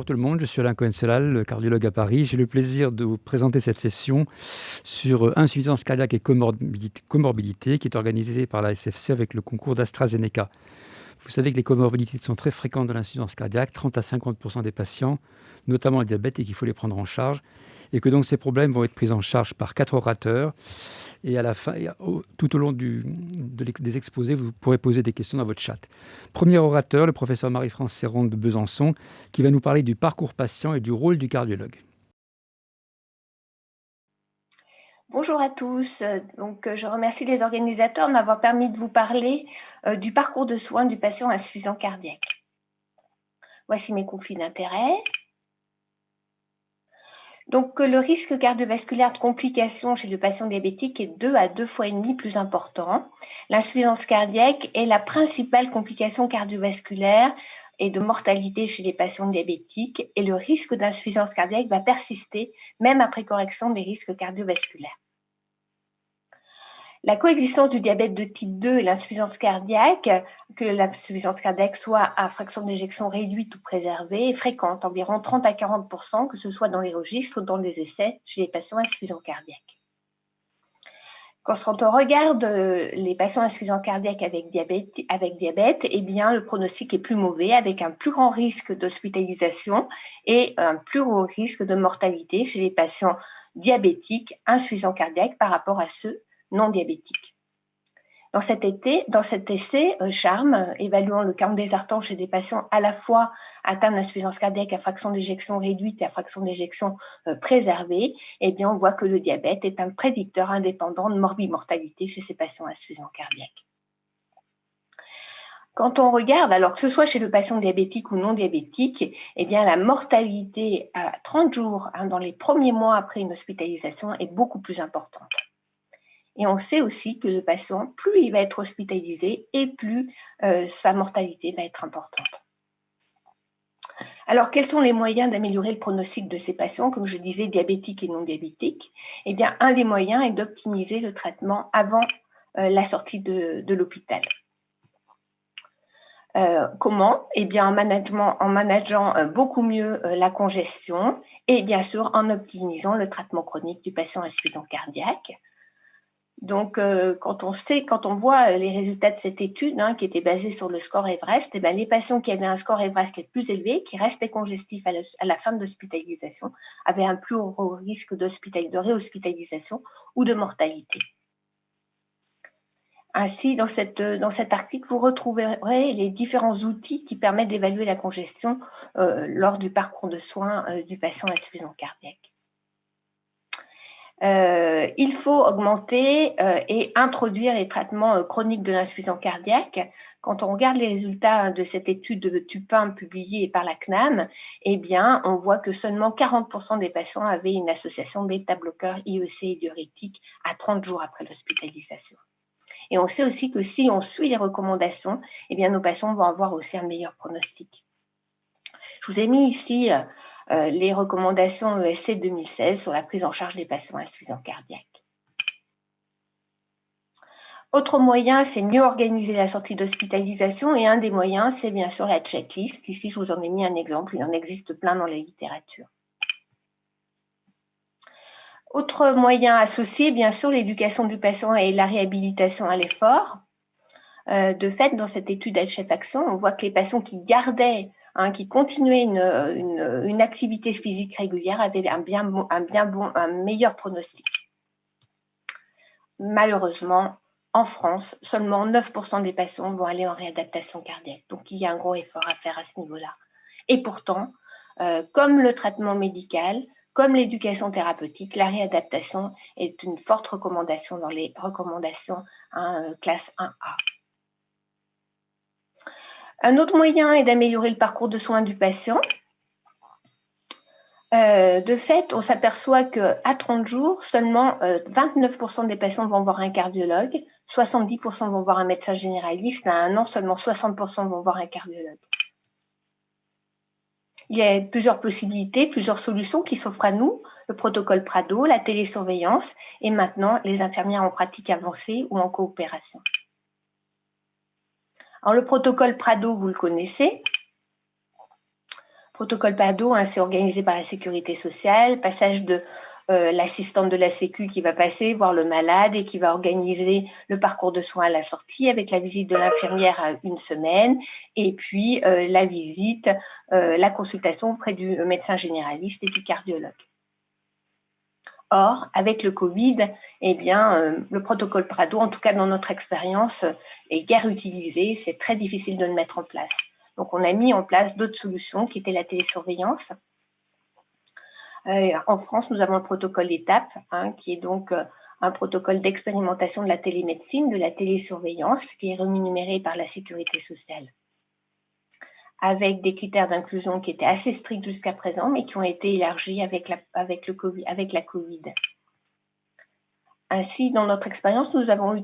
tout le monde, je suis Alain Cohen-Selal, cardiologue à Paris. J'ai le plaisir de vous présenter cette session sur insuffisance cardiaque et comorbidité qui est organisée par la SFC avec le concours d'AstraZeneca. Vous savez que les comorbidités sont très fréquentes dans l'insuffisance cardiaque, 30 à 50% des patients, notamment le diabète, et qu'il faut les prendre en charge. Et que donc ces problèmes vont être pris en charge par 4 orateurs. Et à la fin, tout au long des exposés, vous pourrez poser des questions dans votre chat. Premier orateur, le professeur Marie-France Serron de Besançon, qui va nous parler du parcours patient et du rôle du cardiologue. Bonjour à tous. Je remercie les organisateurs de m'avoir permis de vous parler du parcours de soins du patient insuffisant cardiaque. Voici mes conflits d'intérêts. Donc, le risque cardiovasculaire de complications chez le patient diabétique est 2 à 2,5 fois plus important. L'insuffisance cardiaque est la principale complication cardiovasculaire et de mortalité chez les patients diabétiques, et le risque d'insuffisance cardiaque va persister même après correction des risques cardiovasculaires. La coexistence du diabète de type 2 et l'insuffisance cardiaque, que l'insuffisance cardiaque soit à fraction d'éjection réduite ou préservée, est fréquente, environ 30 à 40%, que ce soit dans les registres ou dans les essais chez les patients insuffisants cardiaques. Quand on regarde les patients insuffisants cardiaques avec diabète, eh bien, le pronostic est plus mauvais, avec un plus grand risque d'hospitalisation et un plus haut risque de mortalité chez les patients diabétiques insuffisants cardiaques par rapport à ceux non diabétiques. Dans cet essai, CHARM, évaluant le count des artères chez des patients à la fois atteints d'insuffisance cardiaque à fraction d'éjection réduite et à fraction d'éjection préservée, eh bien, on voit que le diabète est un prédicteur indépendant de morbimortalité chez ces patients insuffisants cardiaques. Quand on regarde, alors que ce soit chez le patient diabétique ou non diabétique, eh bien, la mortalité à 30 jours, dans les premiers mois après une hospitalisation, est beaucoup plus importante. Et on sait aussi que le patient, plus il va être hospitalisé et plus sa mortalité va être importante. Alors, quels sont les moyens d'améliorer le pronostic de ces patients, comme je disais, diabétiques et non diabétiques? Eh bien, un des moyens est d'optimiser le traitement avant la sortie de l'hôpital. Comment? Eh bien, en manageant beaucoup mieux la congestion et bien sûr en optimisant le traitement chronique du patient insuffisant cardiaque. Donc, quand on voit les résultats de cette étude, qui était basée sur le score Everest, eh bien, les patients qui avaient un score Everest le plus élevé, qui restaient congestifs à la fin de l'hospitalisation, avaient un plus haut risque de réhospitalisation ou de mortalité. Ainsi, dans cet article, vous retrouverez les différents outils qui permettent d'évaluer la congestion lors du parcours de soins du patient insuffisant cardiaque. Il faut augmenter et introduire les traitements chroniques de l'insuffisance cardiaque. Quand on regarde les résultats de cette étude de Tupin publiée par la CNAM, eh bien, on voit que seulement 40% des patients avaient une association bêta-bloqueur IEC et diurétique à 30 jours après l'hospitalisation. Et on sait aussi que si on suit les recommandations, eh bien, nos patients vont avoir aussi un meilleur pronostic. Je vous ai mis ici les recommandations ESC 2016 sur la prise en charge des patients insuffisants cardiaques. Autre moyen, c'est mieux organiser la sortie d'hospitalisation, et un des moyens, c'est bien sûr la checklist. Ici, je vous en ai mis un exemple, il en existe plein dans la littérature. Autre moyen associé, bien sûr, l'éducation du patient et la réhabilitation à l'effort. De fait, dans cette étude HF Action, on voit que les patients qui gardaient, qui continuaient une activité physique régulière avaient un meilleur pronostic. Malheureusement, en France, seulement 9% des patients vont aller en réadaptation cardiaque. Donc, il y a un gros effort à faire à ce niveau-là. Et pourtant, comme le traitement médical, comme l'éducation thérapeutique, la réadaptation est une forte recommandation dans les recommandations classe 1A. Un autre moyen est d'améliorer le parcours de soins du patient. De fait, on s'aperçoit qu'à 30 jours, seulement 29% des patients vont voir un cardiologue, 70% vont voir un médecin généraliste, à un an, seulement 60% vont voir un cardiologue. Il y a plusieurs possibilités, plusieurs solutions qui s'offrent à nous, le protocole Prado, la télésurveillance et maintenant les infirmières en pratique avancée ou en coopération. Alors, le protocole Prado, vous le connaissez. Protocole PADO, hein, c'est organisé par la Sécurité sociale, passage de l'assistante de la Sécu qui va passer, voir le malade et qui va organiser le parcours de soins à la sortie avec la visite de l'infirmière à 1 semaine et puis la visite, la consultation auprès du médecin généraliste et du cardiologue. Or, avec le Covid, eh bien, le protocole PADO, en tout cas dans notre expérience, est guère utilisé. C'est très difficile de le mettre en place. Donc, on a mis en place d'autres solutions qui étaient la télésurveillance. En France, nous avons le protocole étape, hein, qui est donc un protocole d'expérimentation de la télémédecine, de la télésurveillance, qui est rémunéré par la Sécurité sociale, avec des critères d'inclusion qui étaient assez stricts jusqu'à présent, mais qui ont été élargis avec la Covid. Ainsi, dans notre expérience, nous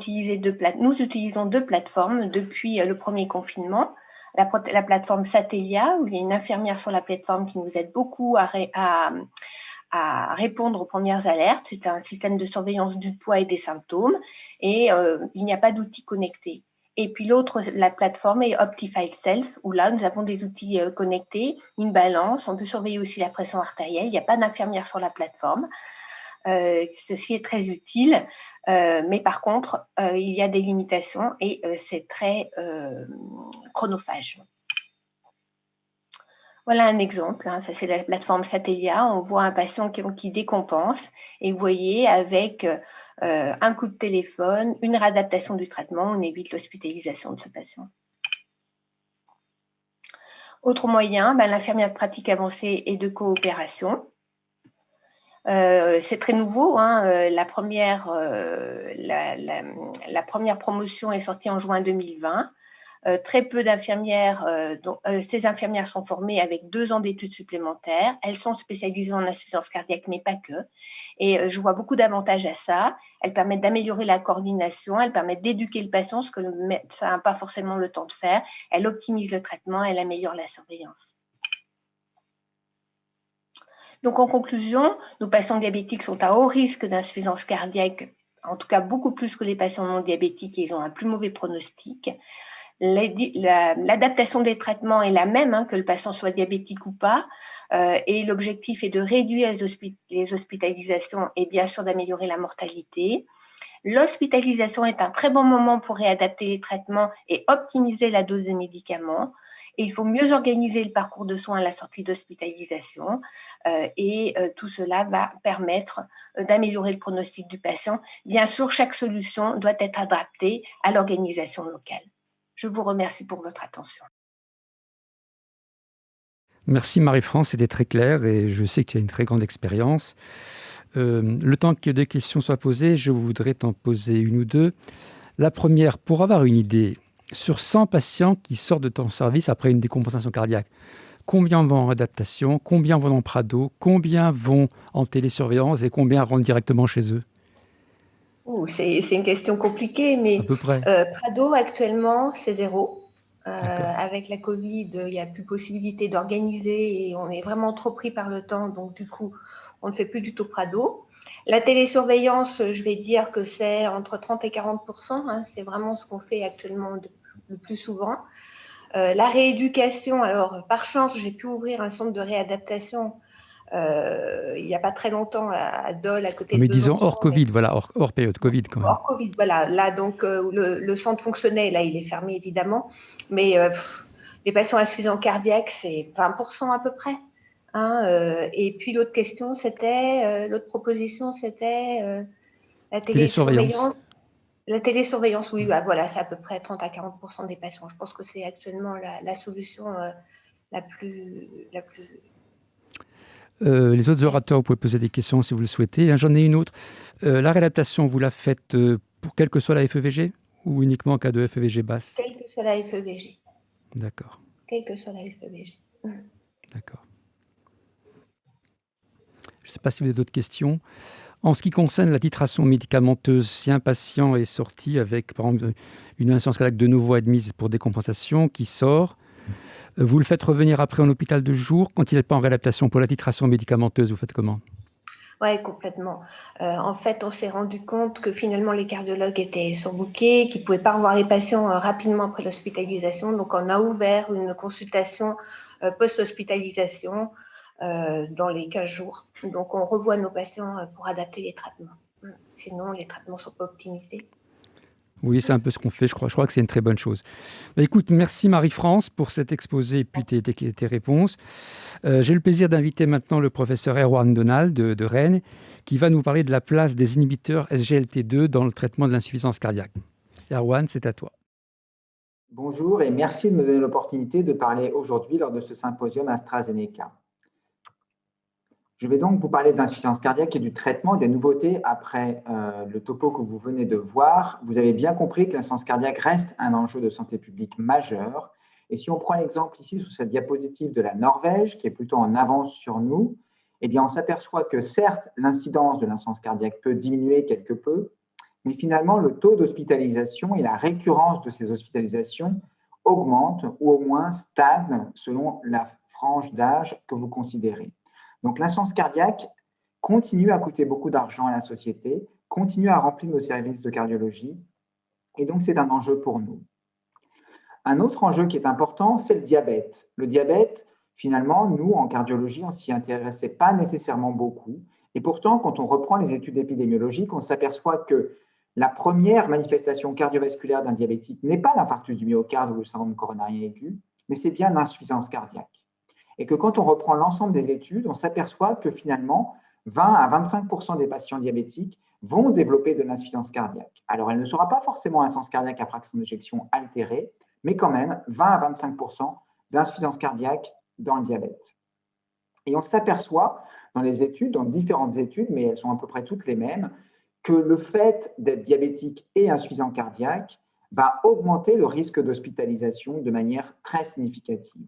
utilisons 2 plateformes depuis le premier confinement. La plateforme Satellia, où il y a une infirmière sur la plateforme qui nous aide beaucoup à répondre aux premières alertes. C'est un système de surveillance du poids et des symptômes et il n'y a pas d'outils connectés. Et puis la plateforme est Optify Self, où là, nous avons des outils connectés, une balance, on peut surveiller aussi la pression artérielle, il n'y a pas d'infirmière sur la plateforme. Ceci est très utile, mais par contre, il y a des limitations et c'est très chronophage. Voilà un exemple, hein, ça c'est la plateforme Satellia. On voit un patient qui décompense et vous voyez avec un coup de téléphone, une réadaptation du traitement, on évite l'hospitalisation de ce patient. Autre moyen, l'infirmière de pratique avancée et de coopération. C'est très nouveau, hein, la première promotion est sortie en juin 2020. Très peu d'infirmières, ces infirmières sont formées avec 2 ans d'études supplémentaires. Elles sont spécialisées en insuffisance cardiaque, mais pas que. Et je vois beaucoup d'avantages à ça. Elles permettent d'améliorer la coordination, elles permettent d'éduquer le patient, ce que le médecin n'a pas forcément le temps de faire. Elles optimisent le traitement, elles améliorent la surveillance. Donc, en conclusion, nos patients diabétiques sont à haut risque d'insuffisance cardiaque, en tout cas beaucoup plus que les patients non diabétiques, et ils ont un plus mauvais pronostic. L'adaptation des traitements est la même, hein, que le patient soit diabétique ou pas, et l'objectif est de réduire les hospitalisations et bien sûr d'améliorer la mortalité. L'hospitalisation est un très bon moment pour réadapter les traitements et optimiser la dose des médicaments. Et il faut mieux organiser le parcours de soins à la sortie d'hospitalisation et tout cela va permettre d'améliorer le pronostic du patient. Bien sûr, chaque solution doit être adaptée à l'organisation locale. Je vous remercie pour votre attention. Merci Marie-France, c'était très clair et je sais que tu as une très grande expérience. Le temps que des questions soient posées, je voudrais t'en poser une ou deux. La première, pour avoir une idée, sur 100 patients qui sortent de ton service après une décompensation cardiaque, combien vont en réadaptation, combien vont en Prado, combien vont en télésurveillance et combien rentrent directement chez eux? C'est une question compliquée, mais à peu près. Prado actuellement c'est 0. Avec la Covid, il n'y a plus possibilité d'organiser et on est vraiment trop pris par le temps, donc du coup on ne fait plus du tout Prado. La télésurveillance, je vais dire que c'est entre 30 et 40%, hein, c'est vraiment ce qu'on fait actuellement le plus souvent. La rééducation, alors par chance, j'ai pu ouvrir un centre de réadaptation il n'y a pas très longtemps à Dole, à côté de Mais disons Besançon. hors Covid, voilà, hors période Covid quand même. Hors Covid, voilà. Là, donc, le centre fonctionnait, là, il est fermé évidemment, mais les patients insuffisants cardiaques, c'est 20% à peu près. Hein, et puis l'autre question, l'autre proposition, c'était la télésurveillance. La télésurveillance, oui, voilà, c'est à peu près 30 à 40% des patients. Je pense que c'est actuellement la solution la plus. Les autres orateurs, vous pouvez poser des questions si vous le souhaitez. J'en ai une autre. La réadaptation, vous la faites pour quelle que soit la FEVG ou uniquement en cas de FEVG basse? Quelle que soit la FEVG. D'accord. Quelle que soit la FEVG. D'accord. Je ne sais pas si vous avez d'autres questions. En ce qui concerne la titration médicamenteuse, si un patient est sorti avec, par exemple, une insuffisance cardiaque de nouveau admise pour décompensation qui sort, vous le faites revenir après en hôpital de jour. Quand il n'est pas en réadaptation pour la titration médicamenteuse, vous faites comment? Oui, complètement. En fait, on s'est rendu compte que finalement les cardiologues étaient surbookés, qu'ils ne pouvaient pas revoir les patients rapidement après l'hospitalisation. Donc, on a ouvert une consultation post-hospitalisation dans les 15 jours. Donc, on revoit nos patients pour adapter les traitements. Sinon, les traitements ne sont pas optimisés. Oui, c'est un peu ce qu'on fait, je crois. Je crois que c'est une très bonne chose. Bah, écoute, merci Marie-France pour cet exposé et puis tes réponses. J'ai le plaisir d'inviter maintenant le professeur Erwan Donald de Rennes, qui va nous parler de la place des inhibiteurs SGLT2 dans le traitement de l'insuffisance cardiaque. Erwan, c'est à toi. Bonjour et merci de me donner l'opportunité de parler aujourd'hui lors de ce symposium AstraZeneca. Je vais donc vous parler d'insuffisance cardiaque et du traitement des nouveautés après le topo que vous venez de voir. Vous avez bien compris que l'insuffisance cardiaque reste un enjeu de santé publique majeur. Et si on prend l'exemple ici sous cette diapositive de la Norvège, qui est plutôt en avance sur nous, eh bien on s'aperçoit que certes, l'incidence de l'insuffisance cardiaque peut diminuer quelque peu, mais finalement, le taux d'hospitalisation et la récurrence de ces hospitalisations augmentent ou au moins stagnent selon la frange d'âge que vous considérez. Donc, l'insuffisance cardiaque continue à coûter beaucoup d'argent à la société, continue à remplir nos services de cardiologie, et donc c'est un enjeu pour nous. Un autre enjeu qui est important, c'est le diabète. Le diabète, finalement, nous, en cardiologie, on ne s'y intéressait pas nécessairement beaucoup. Et pourtant, quand on reprend les études épidémiologiques, on s'aperçoit que la première manifestation cardiovasculaire d'un diabétique n'est pas l'infarctus du myocarde ou le syndrome coronarien aigu, mais c'est bien l'insuffisance cardiaque. Et que quand on reprend l'ensemble des études, on s'aperçoit que finalement, 20 à 25% des patients diabétiques vont développer de l'insuffisance cardiaque. Alors, elle ne sera pas forcément insuffisance cardiaque à fraction d'éjection altérée, mais quand même 20 à 25% d'insuffisance cardiaque dans le diabète. Et on s'aperçoit dans les études, dans différentes études, mais elles sont à peu près toutes les mêmes, que le fait d'être diabétique et insuffisant cardiaque va augmenter le risque d'hospitalisation de manière très significative.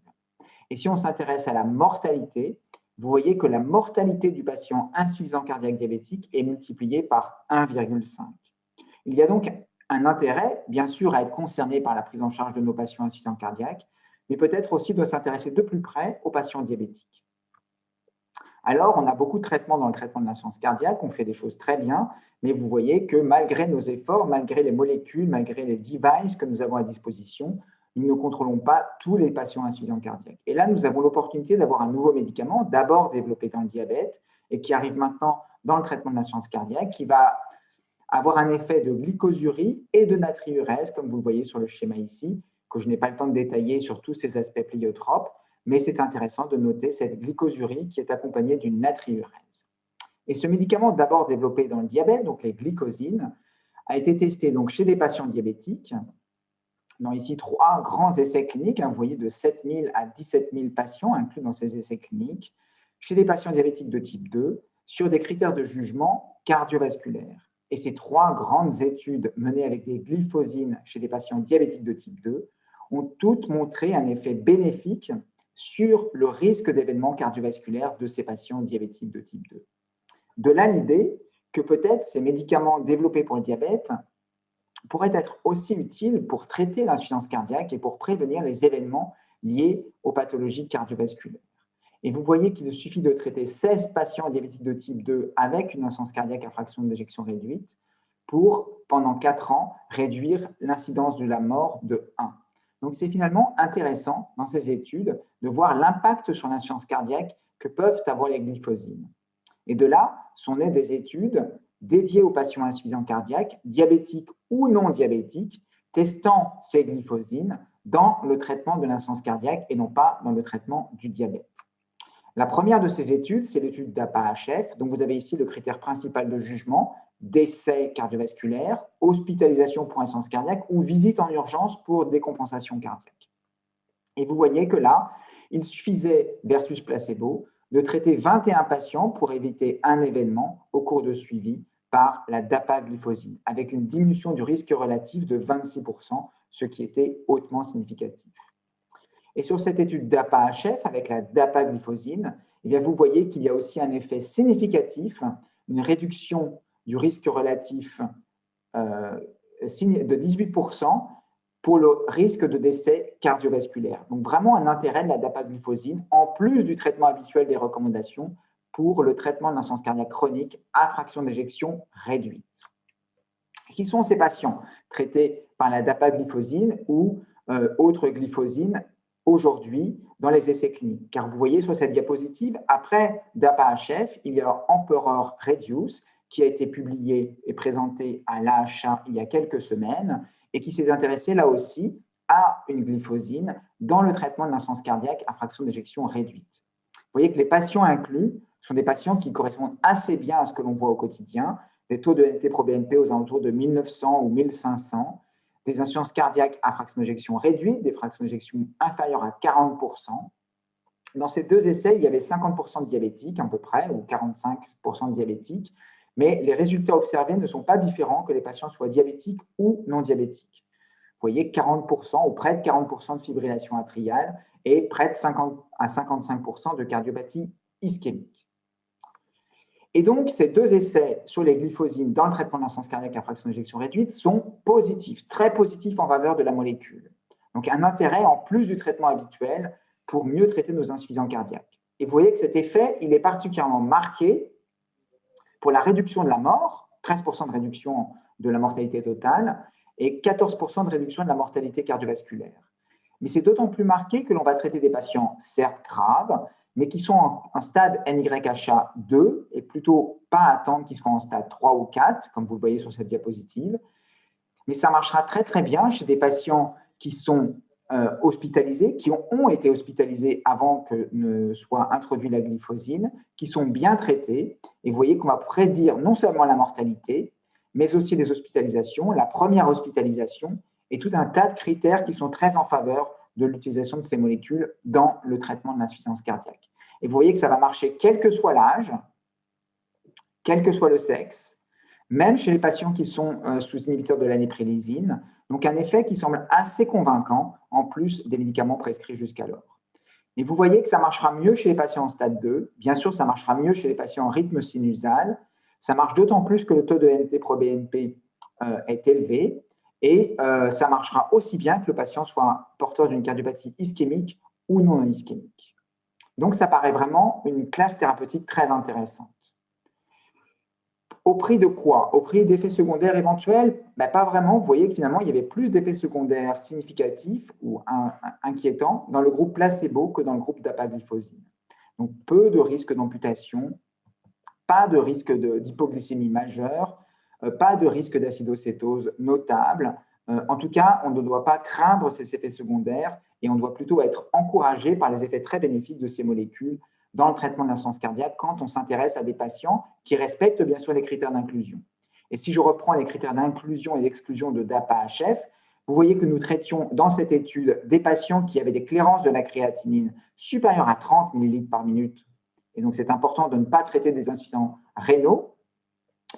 Et si on s'intéresse à la mortalité, vous voyez que la mortalité du patient insuffisant cardiaque diabétique est multipliée par 1,5. Il y a donc un intérêt, bien sûr, à être concerné par la prise en charge de nos patients insuffisants cardiaques, mais peut-être aussi de s'intéresser de plus près aux patients diabétiques. Alors, on a beaucoup de traitements dans le traitement de l'insuffisance cardiaque, on fait des choses très bien, mais vous voyez que malgré nos efforts, malgré les molécules, malgré les devices que nous avons à disposition, nous ne contrôlons pas tous les patients insuffisants cardiaques. Et là, nous avons l'opportunité d'avoir un nouveau médicament, d'abord développé dans le diabète, et qui arrive maintenant dans le traitement de l'insuffisance cardiaque, qui va avoir un effet de glycosurie et de natriurèse, comme vous le voyez sur le schéma ici, que je n'ai pas le temps de détailler sur tous ces aspects pléiotropes, mais c'est intéressant de noter cette glycosurie qui est accompagnée d'une natriurèse. Et ce médicament, d'abord développé dans le diabète, donc les glycosines, a été testé donc chez des patients diabétiques, dans ici 3 grands essais cliniques, vous voyez de 7 000 à 17 000 patients inclus dans ces essais cliniques, chez des patients diabétiques de type 2, sur des critères de jugement cardiovasculaires. Et ces 3 grandes études menées avec des glyphosines chez des patients diabétiques de type 2 ont toutes montré un effet bénéfique sur le risque d'événements cardiovasculaires de ces patients diabétiques de type 2. De là l'idée que peut-être ces médicaments développés pour le diabète pourraient être aussi utiles pour traiter l'insuffisance cardiaque et pour prévenir les événements liés aux pathologies cardiovasculaires. Et vous voyez qu'il suffit de traiter 16 patients diabétiques de type 2 avec une insuffisance cardiaque à fraction d'éjection réduite pour, pendant 4 ans, réduire l'incidence de la mort de 1. Donc, c'est finalement intéressant dans ces études de voir l'impact sur l'insuffisance cardiaque que peuvent avoir les glyphosines. Et de là sont nées des études dédiées aux patients insuffisants cardiaques, diabétiques ou non diabétiques, testant ces glyphosines dans le traitement de l'insuffisance cardiaque et non pas dans le traitement du diabète. La première de ces études, c'est l'étude d'APA-HF, dont vous avez ici le critère principal de jugement, décès cardiovasculaire, hospitalisation pour insuffisance cardiaque ou visite en urgence pour décompensation cardiaque. Et vous voyez que là, il suffisait, versus placebo, de traiter 21 patients pour éviter un événement au cours de suivi par la dapagliflozine, avec une diminution du risque relatif de 26%, ce qui était hautement significatif. Et sur cette étude DAPA-HF avec la dapagliflozine, eh bien, vous voyez qu'il y a aussi un effet significatif, une réduction du risque relatif de 18% pour le risque de décès cardiovasculaire. Donc, vraiment un intérêt de la dapagliflozine, en plus du traitement habituel des recommandations, pour le traitement de l'insuffisance cardiaque chronique à fraction d'éjection réduite. Qui sont ces patients traités par la dapagliflozine ou autre glyphosine aujourd'hui dans les essais cliniques? Car vous voyez sur cette diapositive, après DAPA-HF, il y a Emperor Reduce qui a été publié et présenté à l'AHA il y a quelques semaines et qui s'est intéressé là aussi à une glyphosine dans le traitement de l'insuffisance cardiaque à fraction d'éjection réduite. Vous voyez que les patients inclus sont des patients qui correspondent assez bien à ce que l'on voit au quotidien, des taux de NT-proBNP aux alentours de 1900 ou 1500, des insuffisances cardiaques à fraction d'éjection réduite, des fractions d'éjection inférieures à 40%. Dans ces deux essais, il y avait 50% de diabétiques à peu près, ou 45% de diabétiques, mais les résultats observés ne sont pas différents que les patients soient diabétiques ou non diabétiques. Vous voyez 40% ou près de 40% de fibrillation atriale et près de 50 à 55% de cardiopathie ischémique. Et donc, ces deux essais sur les glyphosines dans le traitement de l'insuffisance cardiaque à fraction d'éjection réduite sont positifs, très positifs en faveur de la molécule. Donc, un intérêt en plus du traitement habituel pour mieux traiter nos insuffisants cardiaques. Et vous voyez que cet effet, il est particulièrement marqué pour la réduction de la mort, 13% de réduction de la mortalité totale et 14% de réduction de la mortalité cardiovasculaire. Mais c'est d'autant plus marqué que l'on va traiter des patients certes graves, mais qui sont en stade NYHA 2 et plutôt pas attendre qu'ils soient en stade 3 ou 4, comme vous le voyez sur cette diapositive. Mais ça marchera très très bien chez des patients qui sont hospitalisés, qui ont été hospitalisés avant que ne soit introduite la glyphosine, qui sont bien traités. Et vous voyez qu'on va prédire non seulement la mortalité, mais aussi les hospitalisations, la première hospitalisation et tout un tas de critères qui sont très en faveur de l'utilisation de ces molécules dans le traitement de l'insuffisance cardiaque. Et vous voyez que ça va marcher quel que soit l'âge, quel que soit le sexe, même chez les patients qui sont sous inhibiteurs de l'aniprilysine. Donc, un effet qui semble assez convaincant, en plus des médicaments prescrits jusqu'alors. Et vous voyez que ça marchera mieux chez les patients en stade 2. Bien sûr, ça marchera mieux chez les patients en rythme sinusal. Ça marche d'autant plus que le taux de NT-proBNP est élevé. Et ça marchera aussi bien que le patient soit porteur d'une cardiopathie ischémique ou non ischémique. Donc, ça paraît vraiment une classe thérapeutique très intéressante. Au prix de quoi? Au prix d'effets secondaires éventuels? Pas vraiment. Vous voyez que finalement, il y avait plus d'effets secondaires significatifs ou inquiétants dans le groupe placebo que dans le groupe dapagliflozine. Donc, peu de risque d'amputation, pas de risque d'hypoglycémie majeure, pas de risque d'acidocétose notable. En tout cas, on ne doit pas craindre ces effets secondaires et on doit plutôt être encouragé par les effets très bénéfiques de ces molécules dans le traitement de l'insuffisance cardiaque quand on s'intéresse à des patients qui respectent bien sûr les critères d'inclusion. Et si je reprends les critères d'inclusion et d'exclusion de DAPA-HF, vous voyez que nous traitions dans cette étude des patients qui avaient des clairances de la créatinine supérieures à 30 ml par minute. Et donc, c'est important de ne pas traiter des insuffisants rénaux,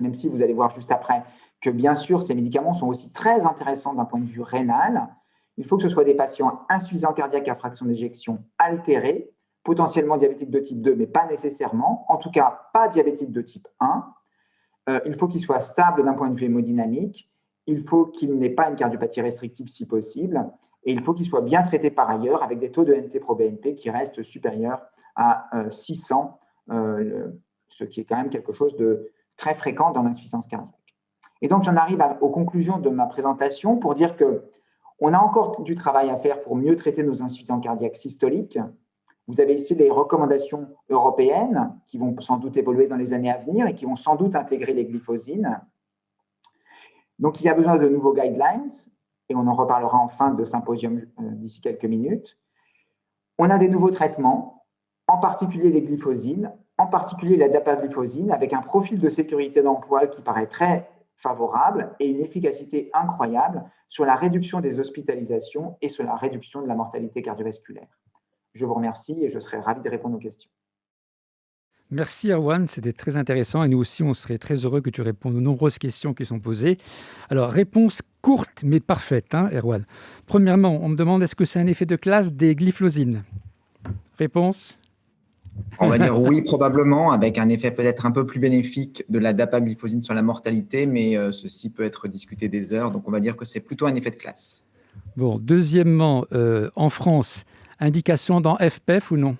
même si vous allez voir juste après que, bien sûr, ces médicaments sont aussi très intéressants d'un point de vue rénal. Il faut que ce soit des patients insuffisants cardiaques à fraction d'éjection altérée, potentiellement diabétiques de type 2, mais pas nécessairement, en tout cas pas diabétiques de type 1. Il faut qu'ils soient stables d'un point de vue hémodynamique, il faut qu'ils n'aient pas une cardiopathie restrictive si possible, et il faut qu'ils soient bien traités par ailleurs avec des taux de NT-proBNP qui restent supérieurs à 600, ce qui est quand même quelque chose de très fréquent dans l'insuffisance cardiaque. Et donc, j'en arrive aux conclusions de ma présentation pour dire qu'on a encore du travail à faire pour mieux traiter nos insuffisants cardiaques systoliques. Vous avez ici les recommandations européennes qui vont sans doute évoluer dans les années à venir et qui vont sans doute intégrer les glyphosines. Donc, il y a besoin de nouveaux guidelines et on en reparlera en fin de symposium d'ici quelques minutes. On a des nouveaux traitements, en particulier les glyphosines, en particulier la dapagliflozine, avec un profil de sécurité d'emploi qui paraît très favorable et une efficacité incroyable sur la réduction des hospitalisations et sur la réduction de la mortalité cardiovasculaire. Je vous remercie et je serai ravi de répondre aux questions. Merci Erwan, c'était très intéressant et nous aussi on serait très heureux que tu répondes aux nombreuses questions qui sont posées. Alors réponse courte mais parfaite, Erwan. Premièrement, on me demande est-ce que c'est un effet de classe des glyphosines? Réponse? On va dire oui, probablement, avec un effet peut-être un peu plus bénéfique de la dapagliflozine sur la mortalité, mais ceci peut être discuté des heures, donc on va dire que c'est plutôt un effet de classe. Bon, deuxièmement, en France, indication dans FPEF ou non?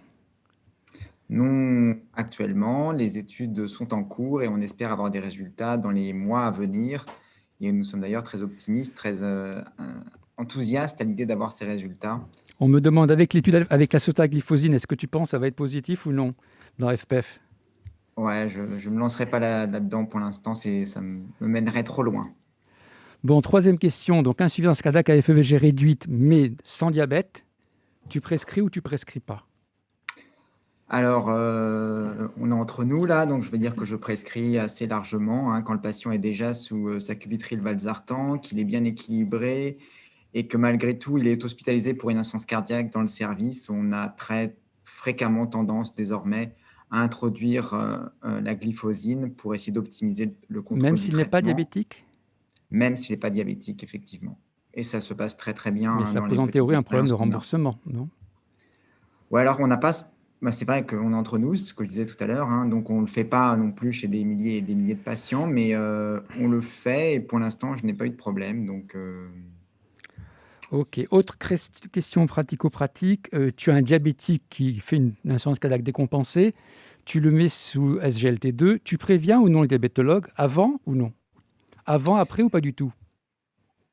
Non, actuellement, les études sont en cours et on espère avoir des résultats dans les mois à venir. Et nous sommes d'ailleurs très optimistes, très enthousiastes à l'idée d'avoir ces résultats. On me demande, avec l'étude avec la sotagliflozine, est-ce que tu penses que ça va être positif ou non dans FPEF? Ouais, je ne me lancerai pas là-dedans pour l'instant, ça me mènerait trop loin. Bon, troisième question. Donc, insuffisance cardiaque à FEVG réduite, mais sans diabète, tu prescris ou tu prescris pas? Alors, on est entre nous là, donc je vais dire que je prescris assez largement quand le patient est déjà sous sacubitril/valsartan, qu'il est bien équilibré et que malgré tout, il est hospitalisé pour une insuffisance cardiaque dans le service. On a très fréquemment tendance désormais à introduire la glyphosine pour essayer d'optimiser le contrôle Même du s'il n'est pas traitement, diabétique? même s'il n'est pas diabétique, effectivement. Et ça se passe très très bien Mais ça dans pose les en petites théorie un problème de expériences qu'on a. remboursement, non? Ou alors, on n'a pas. C'est vrai qu'on est entre nous, c'est ce que je disais tout à l'heure. Donc, on ne le fait pas non plus chez des milliers et des milliers de patients, mais on le fait et pour l'instant, je n'ai pas eu de problème. Donc, Ok. Autre question pratico-pratique. Tu as un diabétique qui fait une insuffisance cardiaque décompensée. Tu le mets sous SGLT2. Tu préviens ou non le diabétologue avant ou non? Avant, après ou pas du tout?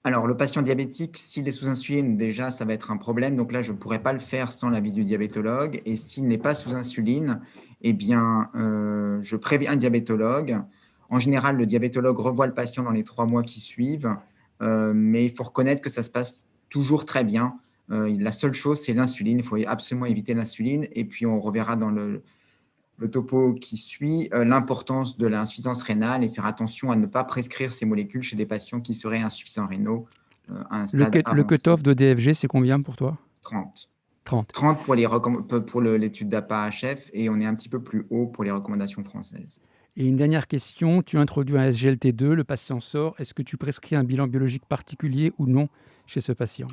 alors, le patient diabétique, s'il est sous insuline, déjà, ça va être un problème. Donc là, je ne pourrais pas le faire sans l'avis du diabétologue. Et s'il n'est pas sous insuline, eh bien, je préviens le diabétologue. En général, le diabétologue revoit le patient dans les 3 mois qui suivent. Mais il faut reconnaître que ça se passe toujours très bien. La seule chose, c'est l'insuline. Il faut absolument éviter l'insuline. Et puis, on reverra dans le topo qui suit l'importance de l'insuffisance rénale et faire attention à ne pas prescrire ces molécules chez des patients qui seraient insuffisants rénaux à un stade Le avancé. cutoff de DFG, c'est combien pour toi? 30. 30. 30 pour l'étude d'APA-HF et on est un petit peu plus haut pour les recommandations françaises. Et une dernière question. Tu introduis un SGLT2, le patient sort. Est-ce que tu prescris un bilan biologique particulier ou non chez ce patient?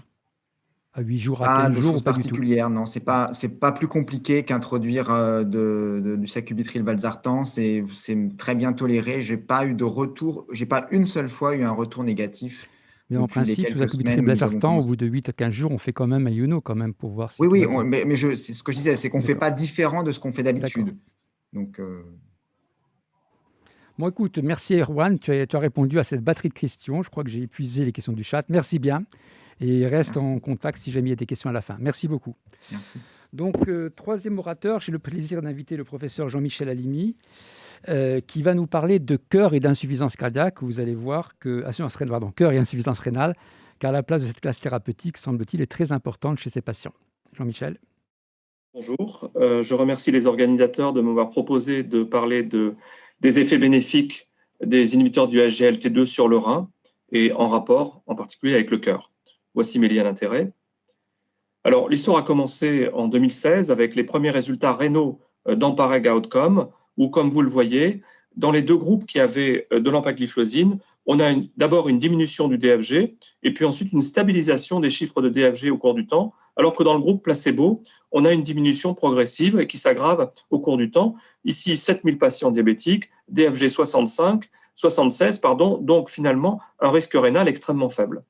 À 8 jours, à Pas 15 de jours ou choses pas du tout? particulières, non. C'est pas plus compliqué qu'introduire du sacubitril/valsartan. C'est très bien toléré. J'ai pas eu de retour. J'ai pas une seule fois eu un retour négatif Mais en depuis les principe, sous quelques semaines où nous avons sacubitril/valsartan, au bout commencé. de 8 à 15 jours, on fait quand même un UNO quand même pour voir si Oui, tout oui, va bien. mais c'est ce que je disais, c'est qu'on ne fait D'accord. pas différent de ce qu'on fait D'accord. d'habitude. Donc, Bon, écoute, merci Erwan. Tu as répondu à cette batterie de questions. Je crois que j'ai épuisé les questions du chat. Merci bien. Et reste en merci. contact si jamais il y a des questions à la fin. Merci beaucoup. Merci. Donc, troisième orateur, j'ai le plaisir d'inviter le professeur Jean-Michel Halimi, qui va nous parler de cœur et d'insuffisance cardiaque. Vous allez voir que cœur et insuffisance rénale, car la place de cette classe thérapeutique, semble-t-il, est très importante chez ces patients. Jean-Michel. Bonjour, je remercie les organisateurs de m'avoir proposé de parler des effets bénéfiques des inhibiteurs du SGLT2 sur le rein et en rapport en particulier avec le cœur. Voici mes liens d'intérêt. Alors, l'histoire a commencé en 2016 avec les premiers résultats rénaux d'Empareg Outcome, où, comme vous le voyez, dans les 2 groupes qui avaient de l'empagliflozine, on a d'abord une diminution du DFG et puis ensuite une stabilisation des chiffres de DFG au cours du temps, alors que dans le groupe placebo, on a une diminution progressive et qui s'aggrave au cours du temps. Ici, 7000 patients diabétiques, DFG 76, donc finalement un risque rénal extrêmement faible.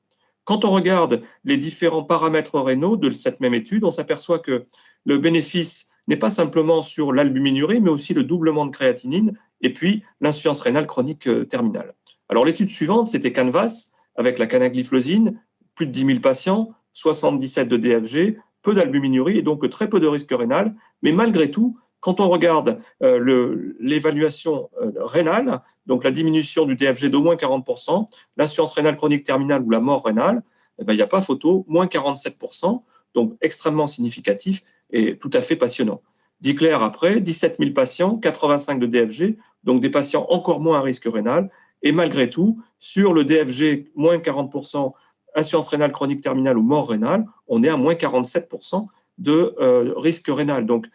Quand on regarde les différents paramètres rénaux de cette même étude, on s'aperçoit que le bénéfice n'est pas simplement sur l'albuminurie, mais aussi le doublement de créatinine et puis l'insuffisance rénale chronique terminale. Alors l'étude suivante, c'était Canvas, avec la canagliflozine, plus de 10 000 patients, 77 de DFG, peu d'albuminurie et donc très peu de risque rénal. Mais malgré tout, quand on regarde l'évaluation rénale, donc la diminution du DFG d'au moins 40%, l'insuffisance rénale chronique terminale ou la mort rénale, il n'y a pas photo, moins 47%, donc extrêmement significatif et tout à fait passionnant. Declare après, 17 000 patients, 85 de DFG, donc des patients encore moins à risque rénal. Et malgré tout, sur le DFG, moins 40%, insuffisance rénale chronique terminale ou mort rénale, on est à moins 47% de risque rénal. Donc,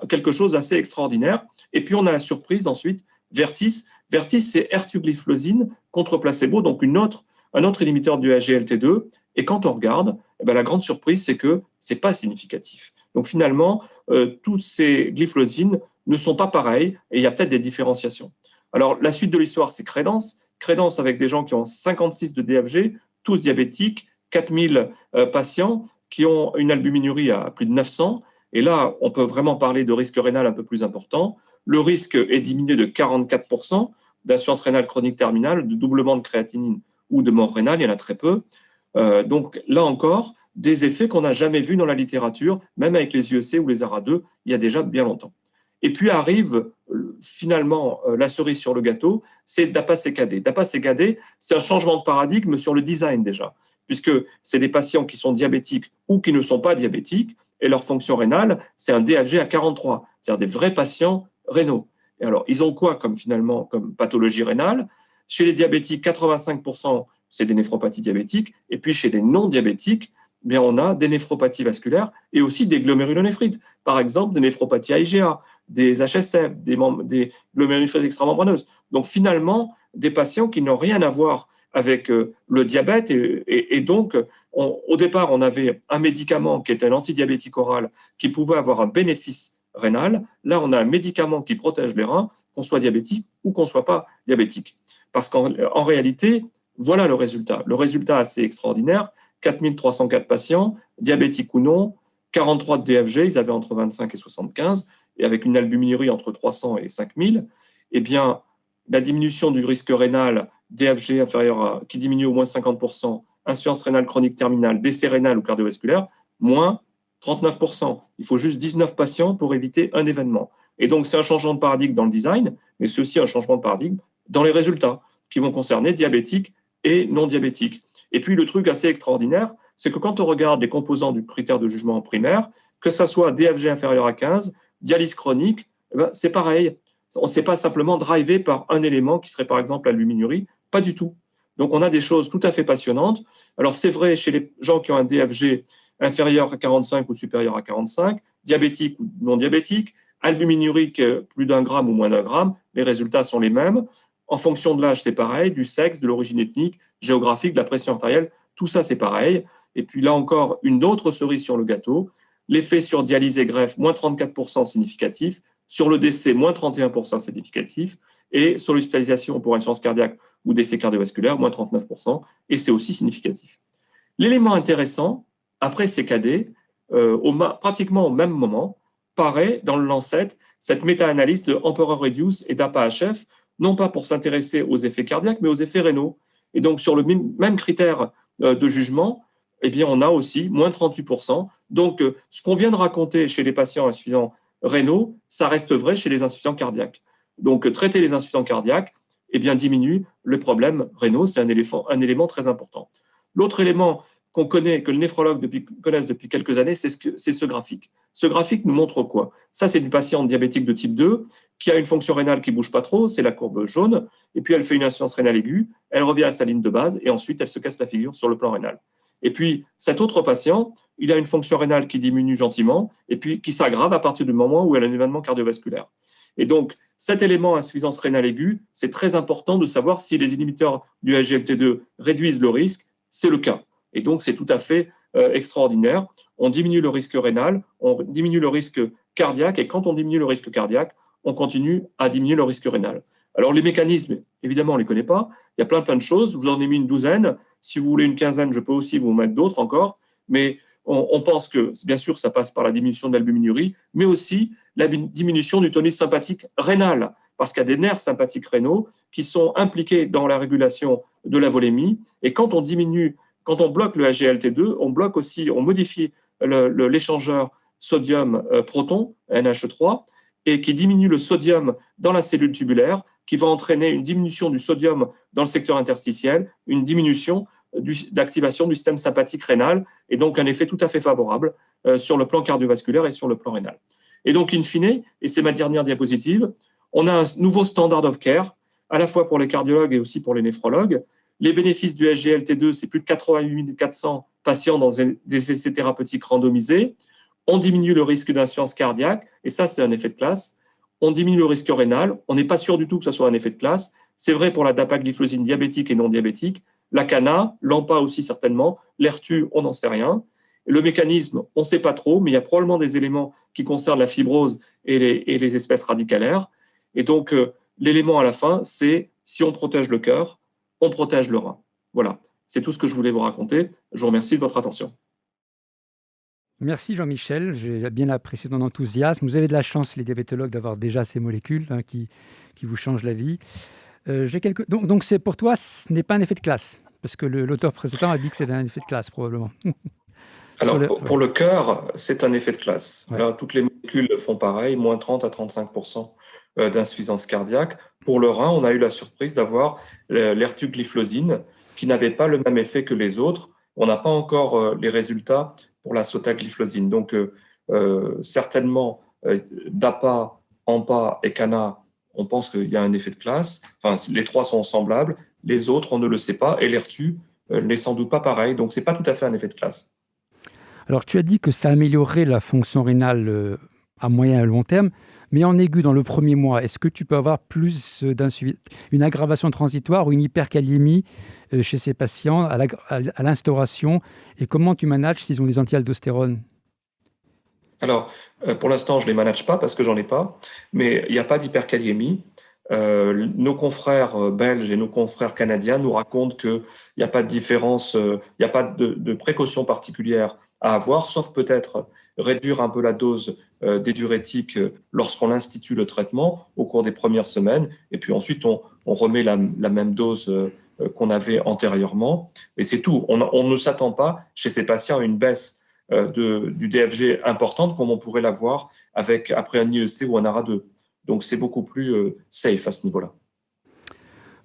quelque chose d'assez extraordinaire. Et puis, on a la surprise ensuite, Vertis. Vertis, c'est ertugliflozine contre placebo, donc un autre inhibiteur du SGLT2. Et quand on regarde, la grande surprise, c'est que ce n'est pas significatif. Donc, finalement, toutes ces glyphlosines ne sont pas pareilles et il y a peut-être des différenciations. Alors, la suite de l'histoire, c'est Crédence. Crédence avec des gens qui ont 56 de DFG, tous diabétiques, 4000 patients qui ont une albuminurie à plus de 900 Et là, on peut vraiment parler de risque rénal un peu plus important. Le risque est diminué de 44% d'insuffisance rénale chronique terminale, de doublement de créatinine ou de mort rénale, il y en a très peu. Donc là encore, des effets qu'on n'a jamais vus dans la littérature, même avec les IEC ou les ARA2, il y a déjà bien longtemps. Et puis arrive finalement la cerise sur le gâteau, c'est DAPA-CKD. DAPA-CKD, c'est un changement de paradigme sur le design déjà, puisque c'est des patients qui sont diabétiques ou qui ne sont pas diabétiques, et leur fonction rénale, c'est un DFG à 43, c'est-à-dire des vrais patients rénaux. Et alors, ils ont quoi comme pathologie rénale? Chez les diabétiques, 85%, c'est des néphropathies diabétiques, et puis chez les non-diabétiques, bien, on a des néphropathies vasculaires et aussi des glomérulonéphrites. Par exemple, des néphropathies IgA, des HSF, des glomérulonéphrites extramembraneuses. Donc, finalement, des patients qui n'ont rien à voir avec le diabète. Et donc, au départ, on avait un médicament qui était un antidiabétique oral qui pouvait avoir un bénéfice rénal. Là, on a un médicament qui protège les reins, qu'on soit diabétique ou qu'on ne soit pas diabétique. Parce qu'en réalité, voilà le résultat. Le résultat assez extraordinaire, 4304 patients, diabétiques ou non, 43 de DFG, ils avaient entre 25 et 75, et avec une albuminurie entre 300 et 5000, eh bien, la diminution du risque rénal, DFG qui diminue au moins 50%, insuffisance rénale chronique terminale, décès rénal ou cardiovasculaire, moins 39%. Il faut juste 19 patients pour éviter un événement. Et donc, c'est un changement de paradigme dans le design, mais c'est aussi un changement de paradigme dans les résultats qui vont concerner diabétiques et non diabétiques. Et puis, le truc assez extraordinaire, c'est que quand on regarde les composants du critère de jugement primaire, que ce soit DFG inférieur à 15, dialyse chronique, c'est pareil. On ne s'est pas simplement drivé par un élément qui serait par exemple l'albuminurie, pas du tout. Donc, on a des choses tout à fait passionnantes. Alors, c'est vrai chez les gens qui ont un DFG inférieur à 45 ou supérieur à 45, diabétique ou non diabétique, albuminurique plus d'1 gramme ou moins d'1 gramme, les résultats sont les mêmes. En fonction de l'âge, c'est pareil, du sexe, de l'origine ethnique, géographique, de la pression artérielle, tout ça, c'est pareil. Et puis là encore, une autre cerise sur le gâteau, l'effet sur dialyse et greffe, moins 34% significatif, sur le décès, moins 31% significatif, et sur l'hospitalisation pour insuffisance cardiaque ou décès cardiovasculaire, moins 39%, et c'est aussi significatif. L'élément intéressant, après CKD, pratiquement au même moment, paraît dans le Lancet cette méta-analyse de Emperor-Reduce et DAPA-HF, non pas pour s'intéresser aux effets cardiaques, mais aux effets rénaux. Et donc, sur le même critère de jugement, eh bien, on a aussi moins 38%. Donc, ce qu'on vient de raconter chez les patients insuffisants rénaux, ça reste vrai chez les insuffisants cardiaques. Donc, traiter les insuffisants cardiaques, eh bien, diminue le problème rénaux. C'est un élément très important. L'autre élément qu'on connaît, que le néphrologue connaisse depuis quelques années, c'est ce graphique. Ce graphique nous montre quoi? Ça, c'est une patiente diabétique de type 2 qui a une fonction rénale qui ne bouge pas trop, c'est la courbe jaune, et puis elle fait une insuffisance rénale aiguë, elle revient à sa ligne de base, et ensuite elle se casse la figure sur le plan rénal. Et puis, cet autre patient, il a une fonction rénale qui diminue gentiment, et puis qui s'aggrave à partir du moment où elle a un événement cardiovasculaire. Et donc, cet élément insuffisance rénale aiguë, c'est très important de savoir si les inhibiteurs du SGLT2 réduisent le risque, c'est le cas. Et donc, c'est tout à fait extraordinaire. On diminue le risque rénal, on diminue le risque cardiaque, et quand on diminue le risque cardiaque, on continue à diminuer le risque rénal. Alors, les mécanismes, évidemment, on ne les connaît pas. Il y a plein de choses. Je vous en ai mis une douzaine. Si vous voulez une quinzaine, je peux aussi vous mettre d'autres encore. Mais on pense que, bien sûr, ça passe par la diminution de l'albuminurie, mais aussi la diminution du tonus sympathique rénal, parce qu'il y a des nerfs sympathiques rénaux qui sont impliqués dans la régulation de la volémie. Et quand on bloque le SGLT2, on modifie l'échangeur sodium-proton, NH3, et qui diminue le sodium dans la cellule tubulaire, qui va entraîner une diminution du sodium dans le secteur interstitiel, une diminution d'activation du système sympathique rénal, et donc un effet tout à fait favorable sur le plan cardiovasculaire et sur le plan rénal. Et donc, in fine, et c'est ma dernière diapositive, on a un nouveau standard of care, à la fois pour les cardiologues et aussi pour les néphrologues. Les bénéfices du SGLT2, c'est plus de 88 400 patients dans des essais thérapeutiques randomisés. On diminue le risque d'insuffisance cardiaque, et ça, c'est un effet de classe. On diminue le risque rénal. On n'est pas sûr du tout que ce soit un effet de classe. C'est vrai pour la dapagliflozine diabétique et non diabétique. La CANA, l'AMPA aussi certainement. L'ERTU, on n'en sait rien. Le mécanisme, on ne sait pas trop, mais il y a probablement des éléments qui concernent la fibrose et les espèces radicalaires. Et donc, l'élément à la fin, c'est si on protège le cœur, on protège le rein. Voilà, c'est tout ce que je voulais vous raconter. Je vous remercie de votre attention. Merci Jean-Michel, j'ai bien apprécié ton enthousiasme. Vous avez de la chance, les diabétologues, d'avoir déjà ces molécules qui vous changent la vie. Donc c'est, pour toi, ce n'est pas un effet de classe, parce que l'auteur précédent a dit que c'est un effet de classe, probablement. Alors, pour le cœur, c'est un effet de classe. Ouais. Là, toutes les molécules font pareil, moins 30 à 35% d'insuffisance cardiaque. Pour le rein, on a eu la surprise d'avoir l'ertugliflozine, qui n'avait pas le même effet que les autres. On n'a pas encore les résultats pour la sotagliflozine. Donc, certainement, DAPA, AMPA et CANA, on pense qu'il y a un effet de classe. Enfin, les trois sont semblables. Les autres, on ne le sait pas. Et l'ertu n'est sans doute pas pareil. Donc, ce n'est pas tout à fait un effet de classe. Alors, tu as dit que ça améliorait la fonction rénale à moyen et à long terme, mais en aigu, dans le premier mois, est-ce que tu peux avoir une aggravation transitoire ou une hyperkaliémie chez ces patients à l'instauration, et comment tu manages s'ils ont des anti-aldostérone? Alors, pour l'instant, je ne les manage pas parce que j'en ai pas, mais il n'y a pas d'hyperkaliémie. Nos confrères belges et nos confrères canadiens nous racontent qu'il n'y a pas de différence, il n'y a pas de précaution particulière à avoir, sauf peut-être réduire un peu la dose des diurétiques lorsqu'on institue le traitement au cours des premières semaines, et puis ensuite on remet la même dose qu'on avait antérieurement, et c'est tout. On ne s'attend pas chez ces patients à une baisse du DFG importante comme on pourrait l'avoir après un IEC ou un ARA2. Donc, c'est beaucoup plus safe à ce niveau-là.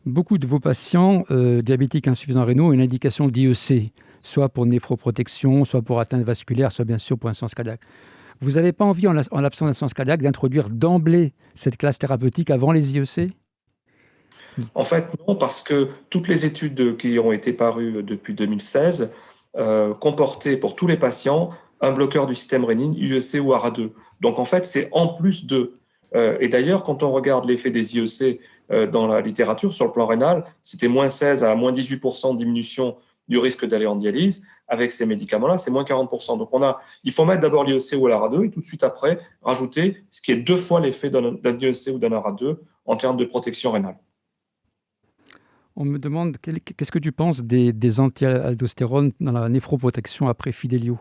Beaucoup de vos patients diabétiques insuffisants rénaux ont une indication d'IEC, soit pour néphroprotection, soit pour atteinte vasculaire, soit bien sûr pour insuffisance cardiaque. Vous n'avez pas envie, en l'absence d'insuffisance cardiaque, d'introduire d'emblée cette classe thérapeutique avant les IEC? En fait, non, parce que toutes les études qui ont été parues depuis 2016 comportaient pour tous les patients un bloqueur du système rénine, IEC ou ARA2. Donc, en fait, c'est en plus de... et d'ailleurs, quand on regarde l'effet des IEC dans la littérature sur le plan rénal, c'était moins 16 à moins 18% de diminution du risque d'aller en dialyse. Avec ces médicaments-là, c'est moins 40%. Donc, il faut mettre d'abord l'IEC ou l'ARA2 et tout de suite après, rajouter ce qui est 2 fois l'effet d'un IEC ou d'un ARA2 en termes de protection rénale. On me demande qu'est-ce que tu penses des anti-aldostérones dans la néphroprotection après Fidelio?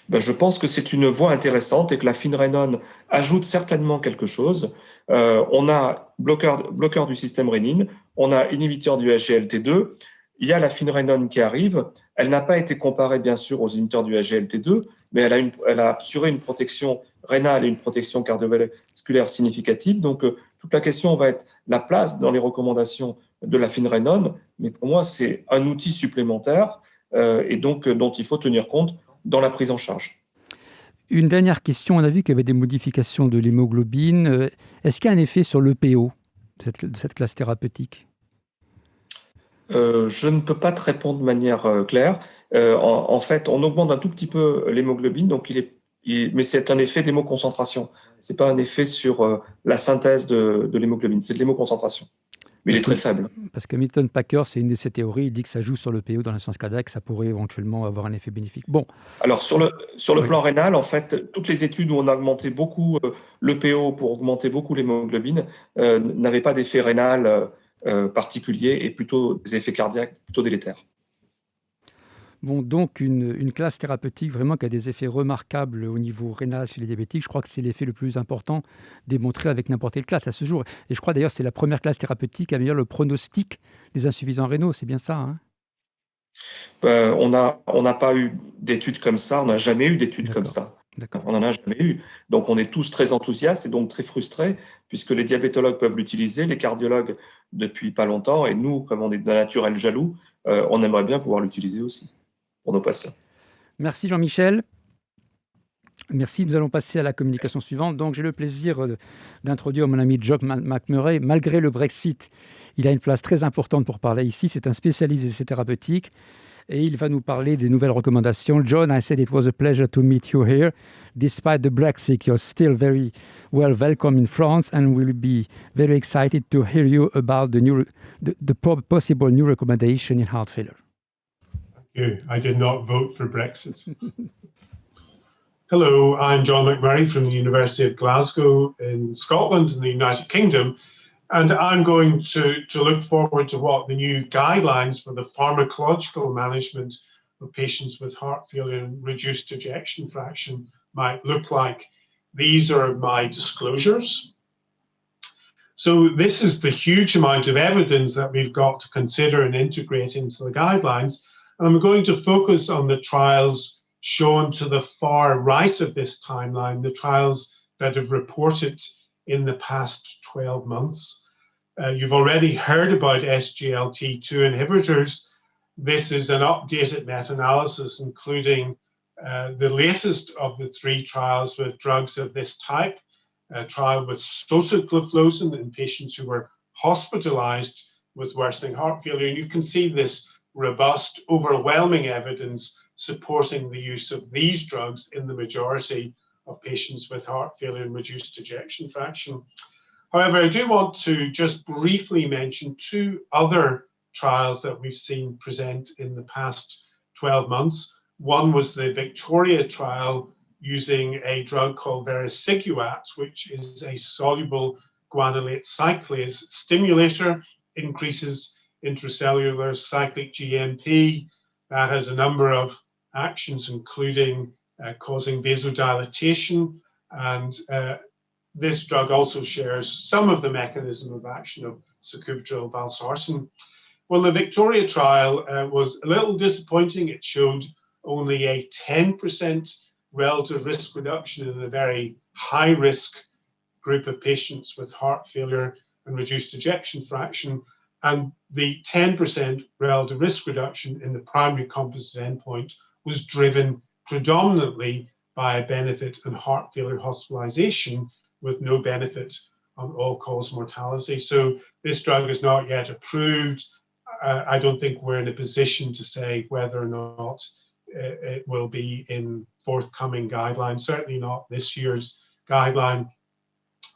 Je pense que c'est une voie intéressante et que la finerenone ajoute certainement quelque chose. On a bloqueur du système rénine, on a inhibiteur du SGLT2, il y a la finerenone qui arrive. Elle n'a pas été comparée, bien sûr, aux inhibiteurs du SGLT2, mais elle a assuré une protection rénale et une protection cardiovasculaire significative. Donc, toute la question va être la place dans les recommandations de la finerenone. Mais pour moi, c'est un outil supplémentaire et donc dont il faut tenir compte dans la prise en charge. Une dernière question, on a vu qu'il y avait des modifications de l'hémoglobine. Est-ce qu'il y a un effet sur l'EPO de cette classe thérapeutique? Je ne peux pas te répondre de manière claire. En fait, on augmente un tout petit peu l'hémoglobine, donc mais c'est un effet d'hémoconcentration. Ce n'est pas un effet sur la synthèse de l'hémoglobine, c'est de l'hémoconcentration. Mais il est très faible. Parce que Milton Packer, c'est une de ses théories, il dit que ça joue sur le PO dans l'insuffisance cardiaque, ça pourrait éventuellement avoir un effet bénéfique. Bon. Alors, sur le plan rénal, en fait, toutes les études où on a augmenté beaucoup le PO pour augmenter beaucoup l'hémoglobine n'avaient pas d'effet rénal particulier et plutôt des effets cardiaques plutôt délétères. Bon, donc une classe thérapeutique vraiment qui a des effets remarquables au niveau rénal chez les diabétiques. Je crois que c'est l'effet le plus important démontré avec n'importe quelle classe à ce jour. Et je crois d'ailleurs que c'est la première classe thérapeutique à améliorer le pronostic des insuffisants rénaux. C'est bien ça, hein? On n'a pas eu d'études comme ça. On n'a jamais eu d'études comme ça. D'accord. On n'en a jamais eu. Donc, on est tous très enthousiastes et donc très frustrés puisque les diabétologues peuvent l'utiliser, les cardiologues depuis pas longtemps. Et nous, comme on est de naturel jaloux, on aimerait bien pouvoir l'utiliser aussi pour nos patients. Merci Jean-Michel. Merci, nous allons passer à la communication suivante. Donc j'ai le plaisir d'introduire mon ami John McMurray. Malgré le Brexit, il a une place très importante pour parler ici. C'est un spécialiste des essais thérapeutiques et il va nous parler des nouvelles recommandations. John, I said it was a pleasure to meet you here. Despite the Brexit, you're still very well welcome in France and we'll be very excited to hear you about the possible new recommendation in heart failure. I did not vote for Brexit. Hello, I'm John McMurray from the University of Glasgow in Scotland in the United Kingdom, and I'm going to look forward to what the new guidelines for the pharmacological management of patients with heart failure and reduced ejection fraction might look like. These are my disclosures. So this is the huge amount of evidence that we've got to consider and integrate into the guidelines. And I'm going to focus on the trials shown to the far right of this timeline, the trials that have reported in the past 12 months. You've already heard about SGLT2 inhibitors. This is an updated meta-analysis, including the latest of the 3 trials with drugs of this type, a trial with sotagliflozin in patients who were hospitalized with worsening heart failure. And you can see this robust, overwhelming evidence supporting the use of these drugs in the majority of patients with heart failure and reduced ejection fraction. However, I do want to just briefly mention 2 other trials that we've seen present in the past 12 months. One was the Victoria trial using a drug called vericiguat, which is a soluble guanylate cyclase stimulator, increases intracellular cyclic GMP. That has a number of actions, including causing vasodilatation, and this drug also shares some of the mechanism of action of sacubitril valsartan. Well, the Victoria trial was a little disappointing. It showed only a 10% relative risk reduction in a very high-risk group of patients with heart failure and reduced ejection fraction, and the 10% relative risk reduction in the primary composite endpoint was driven predominantly by a benefit in heart failure hospitalization with no benefit on all-cause mortality. So this drug is not yet approved. I don't think we're in a position to say whether or not it will be in forthcoming guidelines, certainly not this year's guideline.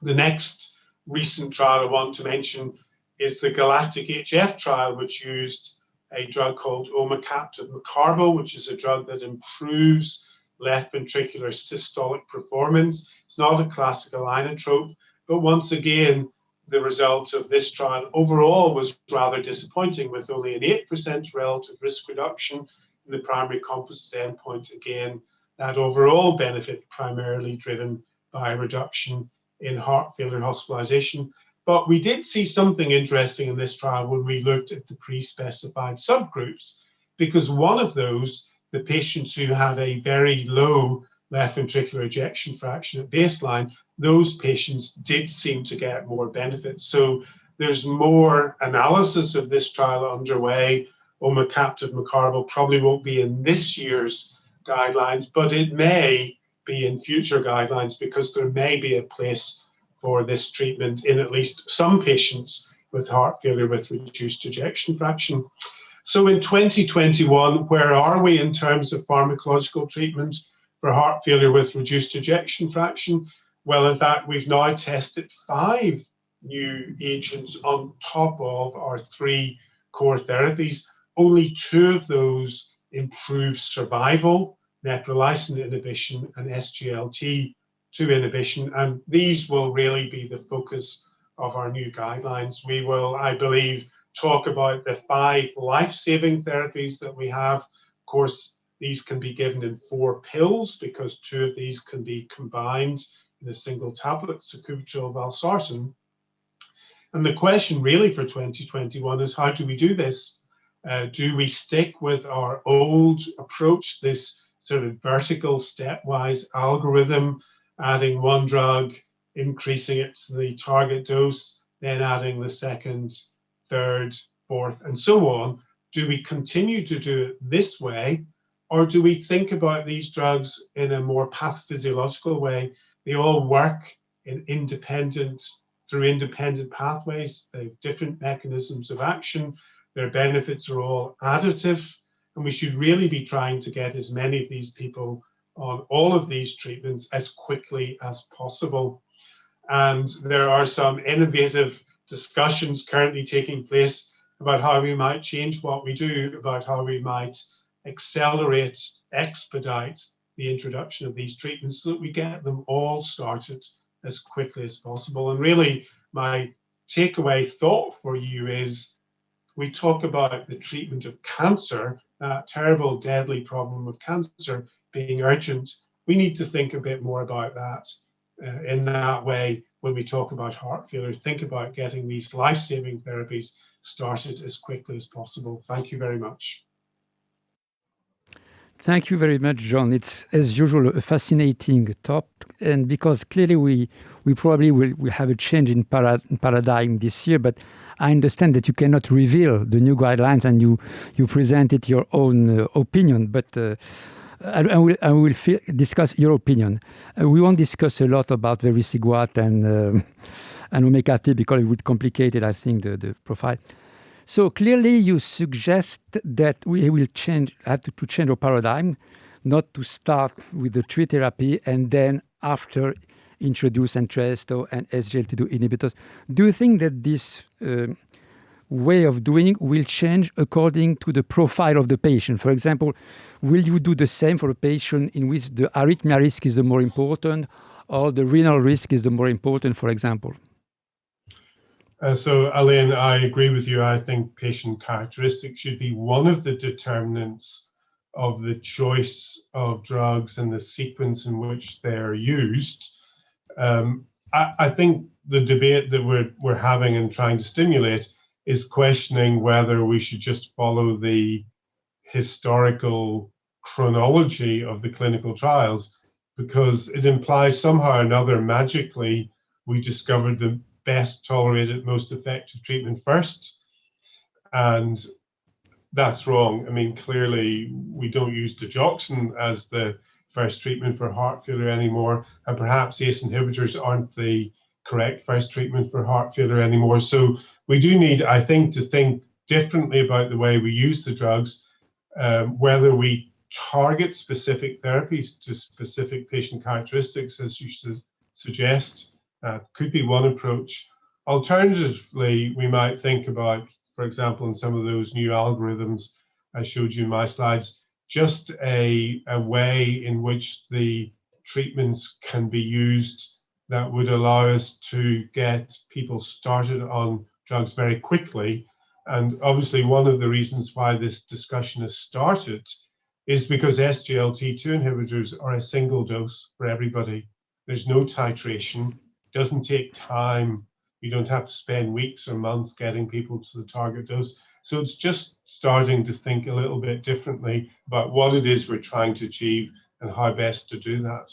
The next recent trial I want to mention is the GALACTIC-HF trial, which used a drug called omecamtiv mecarbil, which is a drug that improves left ventricular systolic performance. It's not a classical inotrope, but once again, the result of this trial overall was rather disappointing, with only an 8% relative risk reduction in the primary composite endpoint. Again, that overall benefit primarily driven by a reduction in heart failure hospitalization. But we did see something interesting in this trial when we looked at the pre-specified subgroups, because one of those, the patients who had a very low left ventricular ejection fraction at baseline, those patients did seem to get more benefit. So there's more analysis of this trial underway. Omecamtiv mecarbil probably won't be in this year's guidelines, but it may be in future guidelines, because there may be a place for this treatment in at least some patients with heart failure with reduced ejection fraction. So in 2021, where are we in terms of pharmacological treatment for heart failure with reduced ejection fraction? Well, in fact, we've now tested 5 new agents on top of our 3 core therapies. Only 2 of those improve survival, neprilysin inhibition and SGLT2 inhibition, and these will really be the focus of our new guidelines. We will, I believe, talk about the 5 life-saving therapies that we have. Of course, these can be given in 4 pills, because 2 of these can be combined in a single tablet, sacubitril valsartan. And the question really for 2021 is, how do we do this? Do we stick with our old approach, this sort of vertical stepwise algorithm, adding one drug, increasing it to the target dose, then adding the second, third, fourth, and so on? Do we continue to do it this way, or do we think about these drugs in a more pathophysiological way? They all work through independent pathways. They have different mechanisms of action. Their benefits are all additive, and we should really be trying to get as many of these people on all of these treatments as quickly as possible. And there are some innovative discussions currently taking place about how we might change what we do, about how we might accelerate, expedite the introduction of these treatments so that we get them all started as quickly as possible. And really, my takeaway thought for you is, we talk about the treatment of cancer that terrible, deadly problem of cancer being urgent, we need to think a bit more about that. In that way, when we talk about heart failure, think about getting these life-saving therapies started as quickly as possible. Thank you very much. Thank you very much, John. It's, as usual, a fascinating topic, and because clearly we probably will have a change in paradigm this year, but I understand that you cannot reveal the new guidelines and you presented your own opinion, but I will discuss your opinion. We won't discuss a lot about vericiguat and omega T because it would complicate it, I think, the profile. So clearly you suggest that we will have to change our paradigm, not to start with the tree therapy and then after introduce Entresto and SGLT2 inhibitors. Do you think that this way of doing it will change according to the profile of the patient? For example, will you do the same for a patient in which the arrhythmia risk is the more important or the renal risk is the more important, for example? So, Alain, I agree with you. I think patient characteristics should be one of the determinants of the choice of drugs and the sequence in which they're used. I think the debate that we're having and trying to stimulate is questioning whether we should just follow the historical chronology of the clinical trials, because it implies somehow or another magically we discovered the best tolerated, most effective treatment first. And that's wrong. I mean, clearly we don't use digoxin as the first treatment for heart failure anymore, and perhaps ACE inhibitors aren't the correct first treatment for heart failure anymore. So we do need, I think, to think differently about the way we use the drugs, whether we target specific therapies to specific patient characteristics, as you suggest, could be one approach. Alternatively, we might think about, for example, in some of those new algorithms I showed you in my slides, just a way in which the treatments can be used that would allow us to get people started on drugs very quickly. And obviously, one of the reasons why this discussion has started is because SGLT2 inhibitors are a single dose for everybody. There's no titration. Doesn't take time. You don't have to spend weeks or months getting people to the target dose. So it's just starting to think a little bit differently about what it is we're trying to achieve and how best to do that.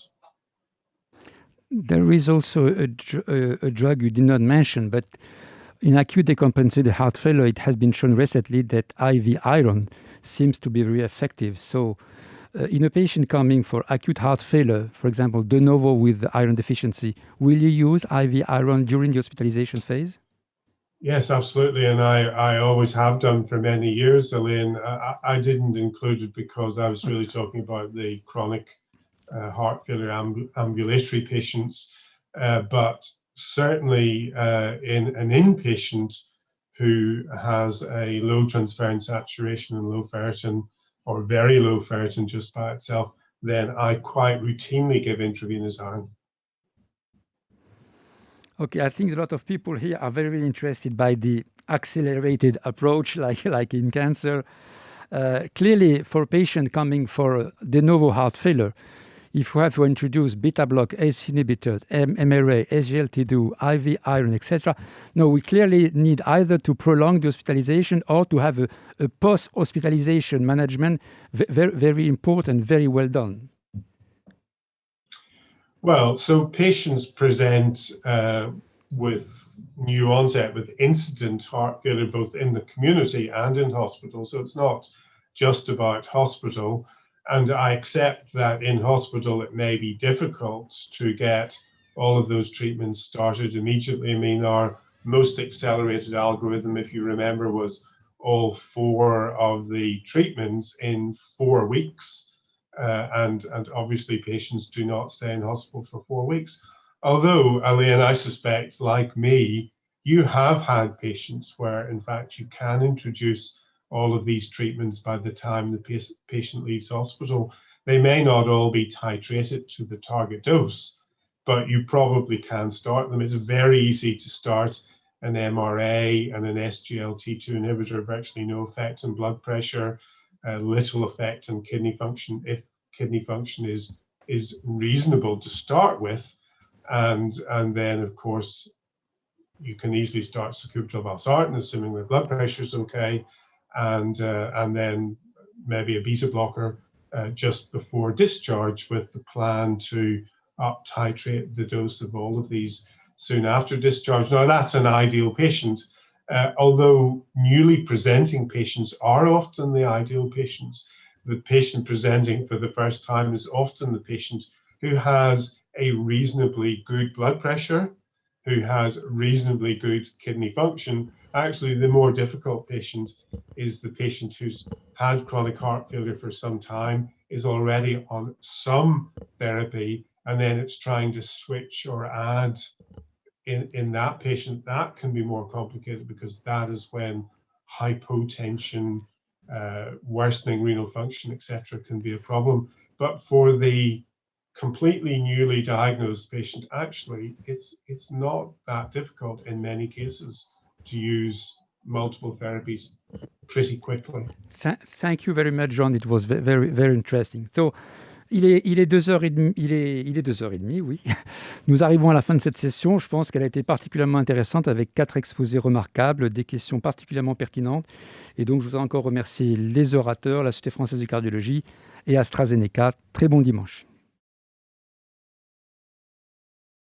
There is also a drug you did not mention, but in acute decompensated heart failure, it has been shown recently that IV iron seems to be very effective. So in a patient coming for acute heart failure, for example, de novo with iron deficiency, will you use IV iron during the hospitalization phase? Yes, absolutely. And I always have done for many years, Elaine. I didn't include it because I was really talking about the chronic heart failure ambulatory patients. But certainly in an inpatient who has a low transferrin saturation and low ferritin, or very low ferritin just by itself, then I quite routinely give intravenous iron. Okay, I think a lot of people here are very interested by the accelerated approach, like in cancer. Clearly, for a patient coming for de novo heart failure, if we have to introduce beta block, ACE inhibitors, MRA, SGLT2, IV iron, etc., no, we clearly need either to prolong the hospitalization or to have a post-hospitalization management, very, very important, very well done. Well, so patients present with new onset, with incident heart failure, both in the community and in hospital. So it's not just about hospital. And I accept that in hospital, it may be difficult to get all of those treatments started immediately. I mean, our most accelerated algorithm, if you remember, was all 4 of the treatments in 4 weeks. And obviously, patients do not stay in hospital for 4 weeks. Although, Alain, I suspect, like me, you have had patients where, in fact, you can introduce all of these treatments by the time the patient leaves hospital. They may not all be titrated to the target dose, but you probably can start them. It's very easy to start an MRA and an SGLT2 inhibitor, virtually no effect on blood pressure. little effect on kidney function if kidney function is reasonable to start with, and then of course you can easily start sacubitril valsartan, assuming the blood pressure is okay, and then maybe a beta blocker just before discharge, with the plan to up titrate the dose of all of these soon after discharge. Now that's an ideal patient, although newly presenting patients are often the ideal patients. The patient presenting for the first time is often the patient who has a reasonably good blood pressure, who has reasonably good kidney function. Actually, the more difficult patient is the patient who's had chronic heart failure for some time, is already on some therapy, and then it's trying to switch or add in that patient. That can be more complicated because that is when hypotension, worsening renal function, etc., can be a problem. But for the completely newly diagnosed patient, actually, it's not that difficult in many cases to use multiple therapies pretty quickly. Thank you very much, John. It was very, very interesting. So, il est 2h30, il est 2h30, oui. Nous arrivons à la fin de cette session. Je pense qu'elle a été particulièrement intéressante avec 4 exposés remarquables, des questions particulièrement pertinentes. Et donc, je voudrais encore remercier les orateurs, la Société française de cardiologie et AstraZeneca. Très bon dimanche.